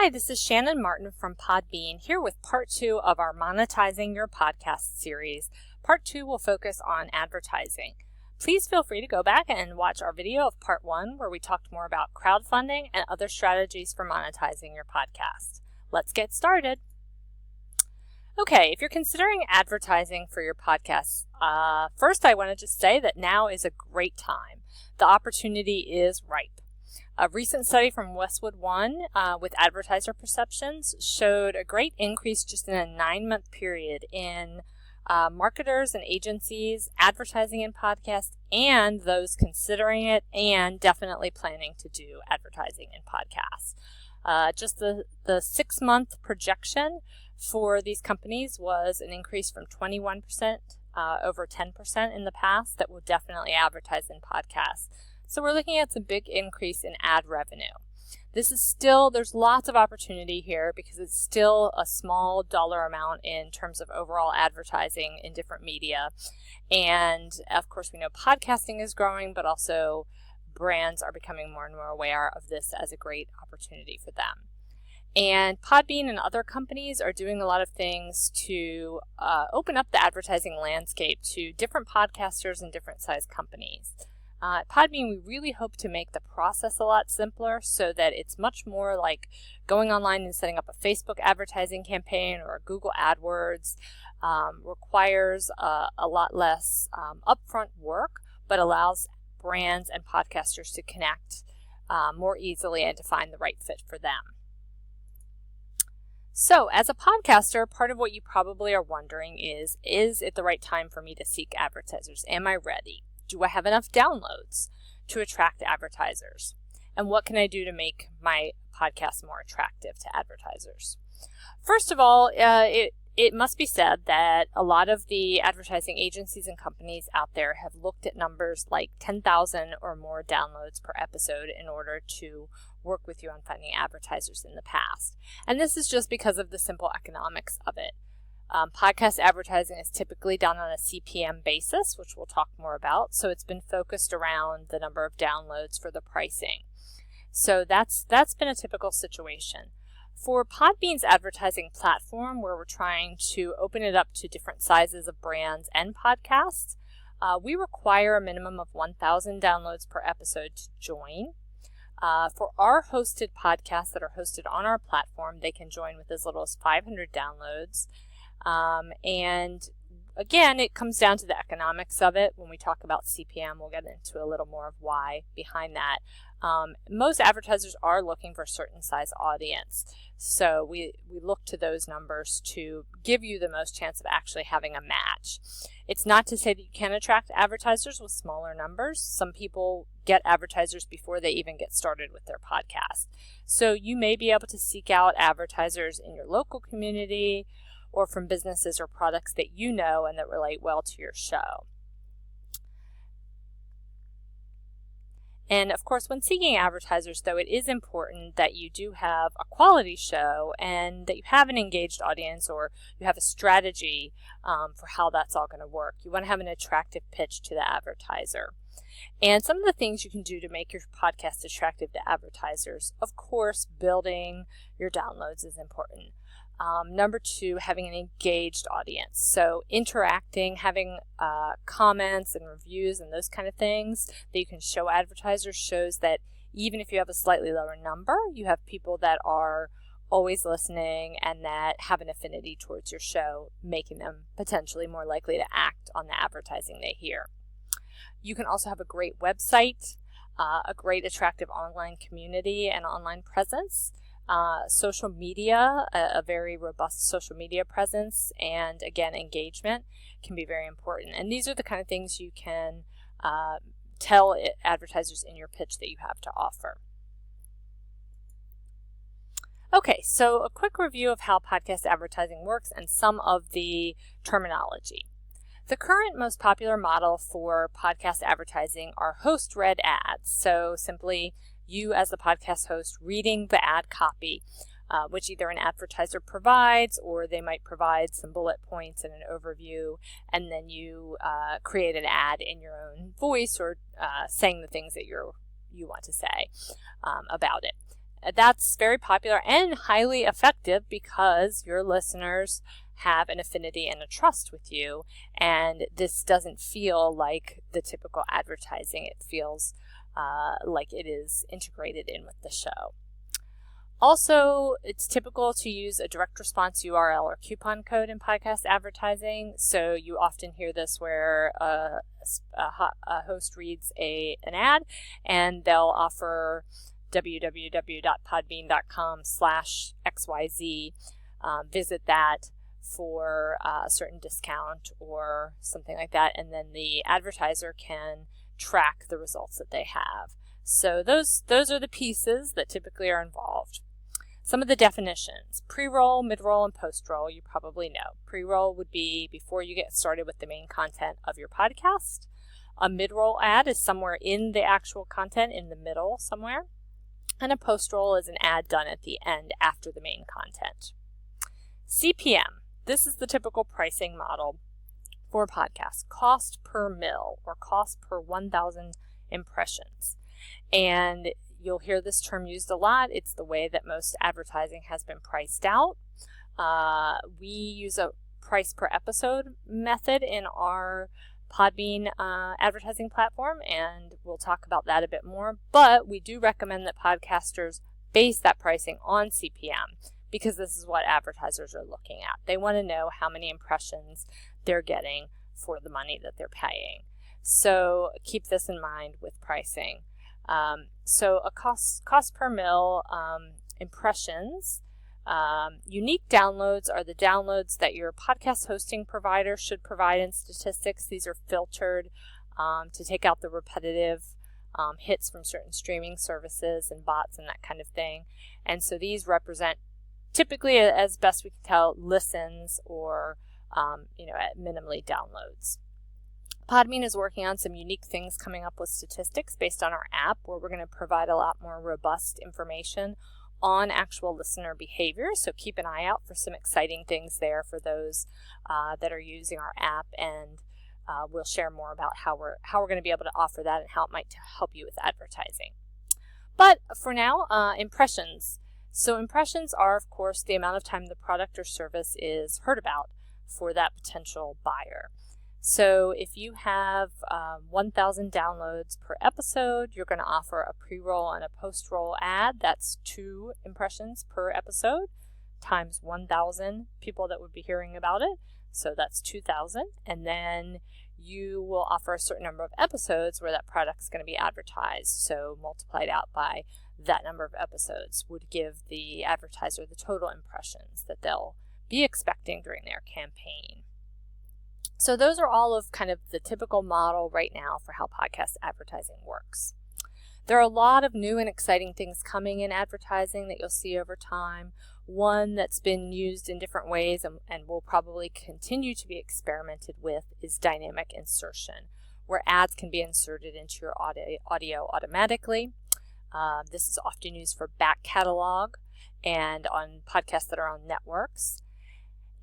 Hi, this is Shannon Martin from Podbean here with part 2 of our Monetizing Your Podcast series. Part 2 will focus on advertising. Please feel free to go back and watch our video of part 1 where we talked more about crowdfunding and other strategies for monetizing your podcast. Let's get started. Okay, if you're considering advertising for your podcasts, first I want to just say that now is a great time. The opportunity is ripe. A recent study from Westwood One with advertiser perceptions showed a great increase just in a 9-month period in marketers and agencies advertising in podcasts and those considering it and definitely planning to do advertising in podcasts. Just the 6-month projection for these companies was an increase from 21% over 10% in the past that will definitely advertise in podcasts. So we're looking at some big increase in ad revenue. This is still, there's lots of opportunity here because it's still a small dollar amount in terms of overall advertising in different media. And of course we know podcasting is growing, but also brands are becoming more and more aware of this as a great opportunity for them. And Podbean and other companies are doing a lot of things to open up the advertising landscape to different podcasters and different size companies. At Podbean, we really hope to make the process a lot simpler so that it's much more like going online and setting up a Facebook advertising campaign or a Google AdWords. Requires a lot less upfront work, but allows brands and podcasters to connect more easily and to find the right fit for them. So as a podcaster, part of what you probably are wondering is it the right time for me to seek advertisers? Am I ready? Do I have enough downloads to attract advertisers? And what can I do to make my podcast more attractive to advertisers? First of all, it must be said that a lot of the advertising agencies and companies out there have looked at numbers like 10,000 or more downloads per episode in order to work with you on finding advertisers in the past. And this is just because of the simple economics of it. Podcast advertising is typically done on a CPM basis, which we'll talk more about. So it's been focused around the number of downloads for the pricing. So that's been a typical situation. For Podbean's advertising platform, where we're trying to open it up to different sizes of brands and podcasts, we require a minimum of 1,000 downloads per episode to join. For our hosted podcasts that are hosted on our platform, they can join with as little as 500 downloads. And again, it comes down to the economics of it. When we talk about CPM, we'll get into a little more of why behind that. Most advertisers are looking for a certain size audience. So we look to those numbers to give you the most chance of actually having a match. It's not to say that you can attract advertisers with smaller numbers. Some people get advertisers before they even get started with their podcast. So you may be able to seek out advertisers in your local community or from businesses or products that you know and that relate well to your show. And of course, when seeking advertisers, though, it is important that you do have a quality show and that you have an engaged audience or you have a strategy for how that's all going to work. You want to have an attractive pitch to the advertiser. And some of the things you can do to make your podcast attractive to advertisers, of course, building your downloads is important. Number 2, having an engaged audience. So interacting, having comments and reviews and those kind of things that you can show advertisers shows that even if you have a slightly lower number, you have people that are always listening and that have an affinity towards your show, making them potentially more likely to act on the advertising they hear. You can also have a great website, a great attractive online community and online presence. Social media, a very robust social media presence, and again, engagement can be very important. And these are the kind of things you can tell advertisers in your pitch that you have to offer. Okay, so a quick review of how podcast advertising works and some of the terminology. The current most popular model for podcast advertising are host-read ads. So simply you as the podcast host reading the ad copy, which either an advertiser provides or they might provide some bullet points and an overview, and then you create an ad in your own voice or saying the things that you want to say about it. that's very popular and highly effective because your listeners have an affinity and a trust with you, and this doesn't feel like the typical advertising. It feels like it is integrated in with the show. Also, it's typical to use a direct response URL or coupon code in podcast advertising. So you often hear this where a host reads an ad and they'll offer www.podbean.com/XYZ. Visit that for a certain discount or something like that, and then the advertiser can track the results that they have. So those are the pieces that typically are involved. Some of the definitions: pre-roll, mid-roll, and post-roll, you probably know. Pre-roll would be before you get started with the main content of your podcast. A mid-roll ad is somewhere in the actual content, in the middle somewhere. And a post-roll is an ad done at the end after the main content. CPM. This is the typical pricing model for podcasts. Cost per mil, or cost per 1,000 impressions. And you'll hear this term used a lot. It's the way that most advertising has been priced out. We use a price per episode method in our Podbean advertising platform, and we'll talk about that a bit more. But we do recommend that podcasters base that pricing on CPM because this is what advertisers are looking at. They want to know how many impressions they're getting for the money that they're paying. So keep this in mind with pricing. So a cost per mil, impressions. Unique downloads are the downloads that your podcast hosting provider should provide in statistics. These are filtered to take out the repetitive hits from certain streaming services and bots and that kind of thing. And so these represent, typically, as best we can tell, listens or at minimally downloads. Podbean is working on some unique things coming up with statistics based on our app, where we're going to provide a lot more robust information on actual listener behavior. So keep an eye out for some exciting things there for those that are using our app, and we'll share more about how we're going to be able to offer that and how it might help you with advertising. But for now, impressions. So impressions are, of course, the amount of time the product or service is heard about for that potential buyer. So if you have 1,000 downloads per episode, you're going to offer a pre-roll and a post-roll ad. That's 2 impressions per episode times 1,000 people that would be hearing about it. So that's 2,000. And then you will offer a certain number of episodes where that product is going to be advertised. So multiplied out by that number of episodes would give the advertiser the total impressions that they'll be expecting during their campaign. So those are all of kind of the typical model right now for how podcast advertising works. There are a lot of new and exciting things coming in advertising that you'll see over time. One that's been used in different ways and will probably continue to be experimented with is dynamic insertion, where ads can be inserted into your audio automatically. This is often used for back catalog and on podcasts that are on networks.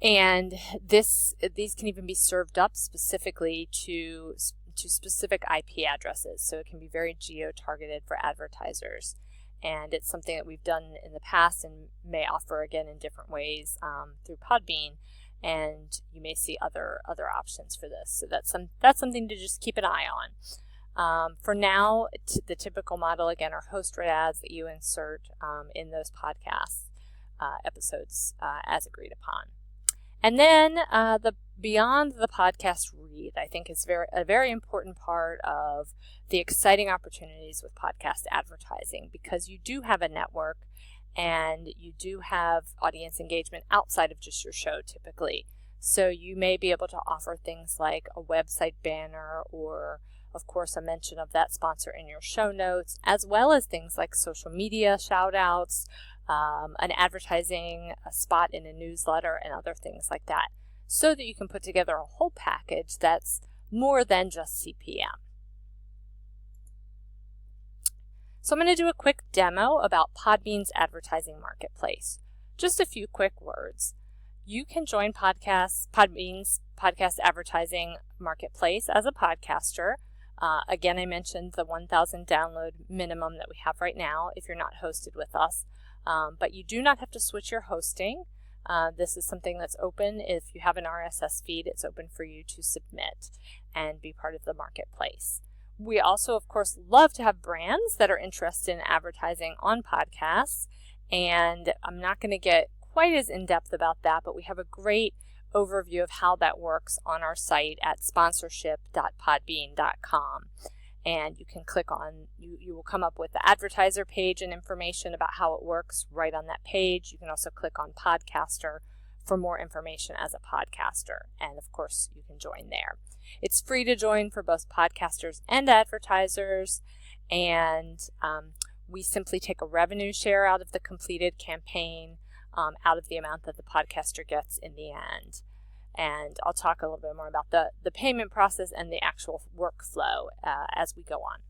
And these can even be served up specifically to specific IP addresses, so it can be very geo-targeted for advertisers. And it's something that we've done in the past and may offer again in different ways through Podbean. And you may see other options for this. So that's something to just keep an eye on. For now, the typical model again are host-read ads that you insert in those podcast episodes as agreed upon. And then the beyond the podcast read, I think, is a very important part of the exciting opportunities with podcast advertising, because you do have a network and you do have audience engagement outside of just your show typically. So you may be able to offer things like a website banner or, of course, a mention of that sponsor in your show notes, as well as things like social media shout outs, an advertising spot in a newsletter, and other things like that, so that you can put together a whole package that's more than just CPM. So I'm going to do a quick demo about Podbean's advertising marketplace. Just a few quick words. You can join Podbean's podcast advertising marketplace as a podcaster. Again, I mentioned the 1,000 download minimum that we have right now if you're not hosted with us, but you do not have to switch your hosting. This is something that's open. If you have an RSS feed, it's open for you to submit and be part of the marketplace. We also, of course, love to have brands that are interested in advertising on podcasts, and I'm not going to get quite as in-depth about that, but we have a great overview of how that works on our site at sponsorship.podbean.com. And you can click on, you will come up with the advertiser page and information about how it works right on that page. You can also click on Podcaster for more information as a podcaster. And of course, you can join there. It's free to join for both podcasters and advertisers. And we simply take a revenue share out of the completed campaign, out of the amount that the podcaster gets in the end. And I'll talk a little bit more about the payment process and the actual workflow as we go on.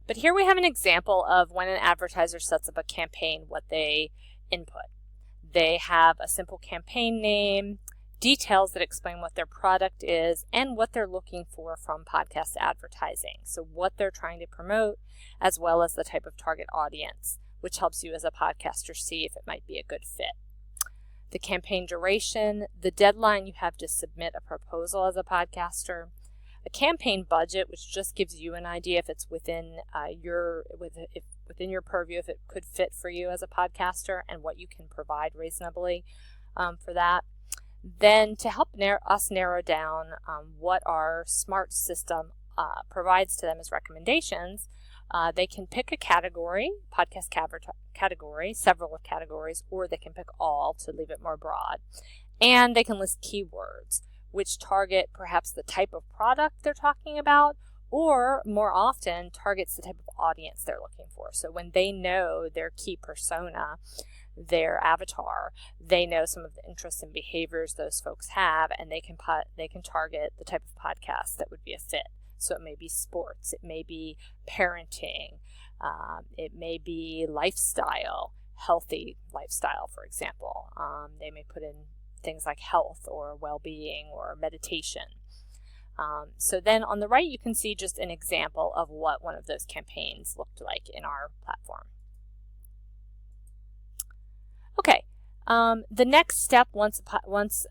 But here we have an example of when an advertiser sets up a campaign, what they input. They have a simple campaign name, details that explain what their product is, and what they're looking for from podcast advertising. So what they're trying to promote, as well as the type of target audience, which helps you as a podcaster see if it might be a good fit. The campaign duration, the deadline you have to submit a proposal as a podcaster, a campaign budget, which just gives you an idea if it's within within your purview, if it could fit for you as a podcaster, and what you can provide reasonably for that. Then to help us narrow down what our smart system provides to them as recommendations, they can pick a category, podcast category, several categories, or they can pick all to leave it more broad. And they can list keywords, which target perhaps the type of product they're talking about, or more often targets the type of audience they're looking for. So when they know their key persona, their avatar, they know some of the interests and behaviors those folks have, and they can target the type of podcast that would be a fit. So it may be sports, it may be parenting, it may be lifestyle, healthy lifestyle, for example. They may put in things like health or well-being or meditation. So then on the right, you can see just an example of what one of those campaigns looked like in our platform. Okay, the next step once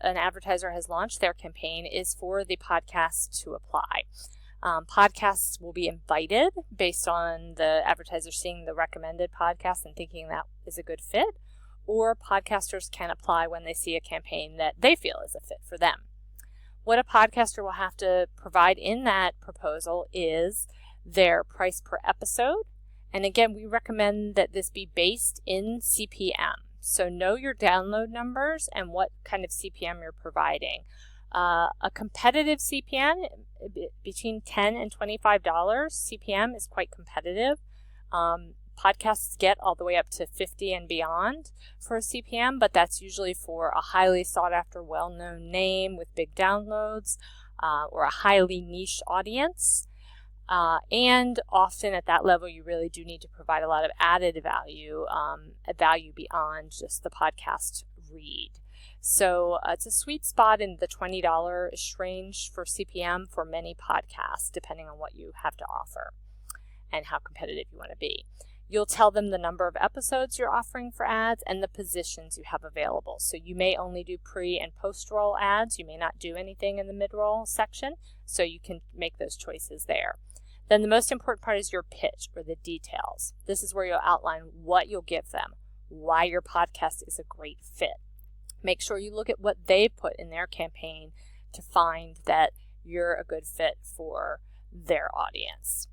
an advertiser has launched their campaign is for the podcast to apply. Podcasts will be invited based on the advertiser seeing the recommended podcast and thinking that is a good fit, or podcasters can apply when they see a campaign that they feel is a fit for them. What a podcaster will have to provide in that proposal is their price per episode. And again, we recommend that this be based in CPM. So know your download numbers and what kind of CPM you're providing. A competitive CPM between $10 and $25 CPM is quite competitive. Podcasts get all the way up to $50 and beyond for a CPM, but that's usually for a highly sought after, well-known name with big downloads or a highly niche audience. And often at that level, you really do need to provide a lot of added value, a value beyond just the podcast read. So it's a sweet spot in the $20-ish range for CPM for many podcasts, depending on what you have to offer and how competitive you want to be. You'll tell them the number of episodes you're offering for ads and the positions you have available. So you may only do pre- and post-roll ads. You may not do anything in the mid-roll section, so you can make those choices there. Then the most important part is your pitch, or the details. This is where you'll outline what you'll give them, why your podcast is a great fit. Make sure you look at what they put in their campaign to find that you're a good fit for their audience.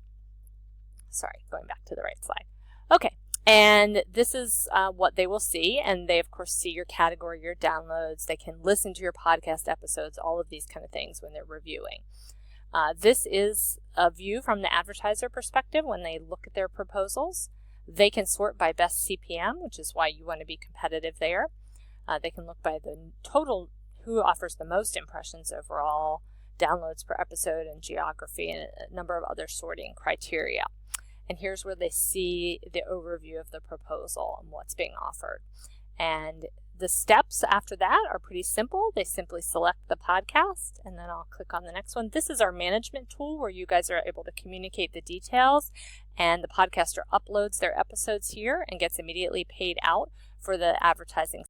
Sorry, going back to the right slide. Okay, and this is what they will see, and they of course see your category, your downloads. They can listen to your podcast episodes, all of these kind of things when they're reviewing. This is a view from the advertiser perspective when they look at their proposals. They can sort by best CPM, which is why you want to be competitive there. They can look by the total, who offers the most impressions overall, downloads per episode, and geography, and a number of other sorting criteria. And here's where they see the overview of the proposal and what's being offered. And The steps after that are pretty simple. They simply select the podcast, and then I'll click on the next one. This is our management tool where you guys are able to communicate the details, and the podcaster uploads their episodes here and gets immediately paid out for the advertising